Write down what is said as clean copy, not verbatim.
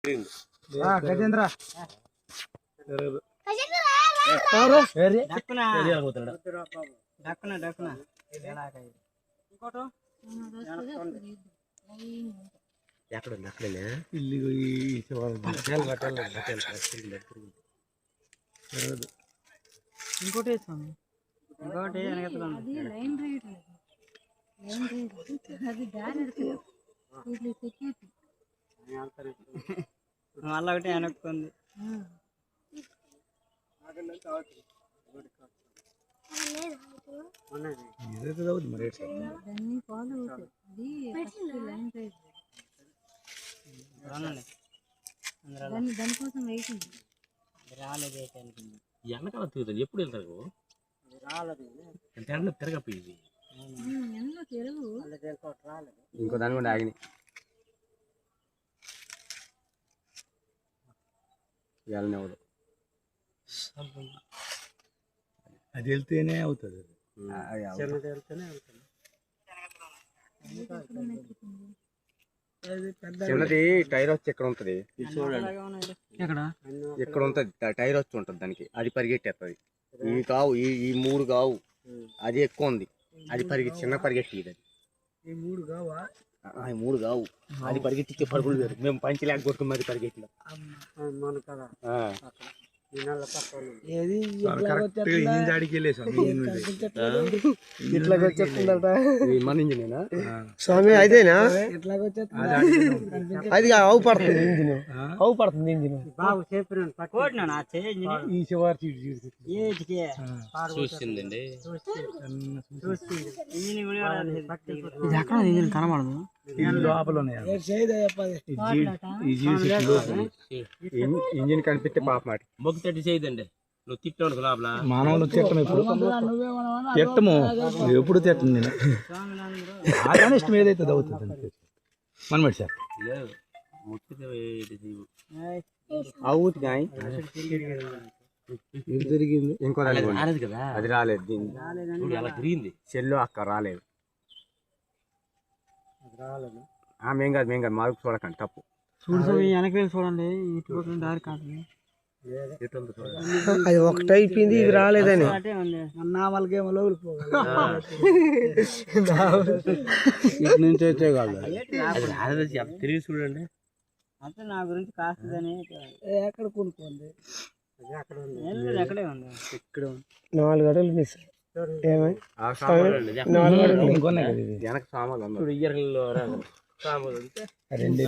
గజేంద్ర ఎక్కడ అక్కడనే ఇంకోటి ఇంకోటి మళ్ళీ ఒకటి వెనక్కుంది. దానికోసం వెయిటింగ్ రాలేదు. ఎండకాలం తిరుగుతుంది. ఎప్పుడు వెళ్తారు? రాలేదు. ఎంత తిరగపోయింది. ఇంకో దాని కూడా ఆగినాయి. వెళ్ళనివ్వదు. అది వెళ్తేనే అవుతుంది. చిన్నది టైర్ వచ్చి ఎక్కడ ఉంటది ఎక్కడ ఉంటది టైర్ వచ్చి ఉంటది దానికి. అది పరిగెట్టేస్తుంది. ఇవి కావు, ఈ మూడు కావు. అది ఎక్కువ ఉంది. అది చిన్న పరిగెట్టి అది ఈ మూడు కావు. అది పరిగెత్తిచ్చే పరుగులు వేరు. మేము పంచి లేక కొట్టుకుని మరి పరిగెట్టిన మన ఇంజిన్ స్వామి అదేనా? అది అవు పడుతుంది ఇంజిన్. అవు పడుతుంది ఇంజిన్. చూసిందండి. ఇది ఎక్కడ ఇంజిన్ కనబడదు. ఇంజిన్ కనిపిస్తే పాప మాట మొగ్గుతట్టి చేయదండి. నువ్వు తిట్టాడు లోపల మానవులు తిట్టము. ఎప్పుడు తిట్టము. ఎప్పుడు తిట్టను నేను. బాగానే ఇష్టం ఏదైతే అవుతుంది మనమాట సార్. తిరిగింది. ఇంకో రాలేదు కదా. అది రాలేదు. అలా తిరిగింది. చెల్లు అక్క రాలేదు. మేం కాదు మార్పు చూడకండి. తప్పు వెనక చూడండి. ఇటు దారి కాదు. అది ఒకటి అయిపోయింది. ఇది రాలేదని నుంచి వచ్చే కాదు. తిరిగి చూడండి. అంటే నా గురించి కాస్తుందని ఎక్కడ కొనుక్కోండి. ఎక్కడే ఉంది. ఇక్కడ 4 అడుగులు మిస్. వెనక సామాన్లు రెండు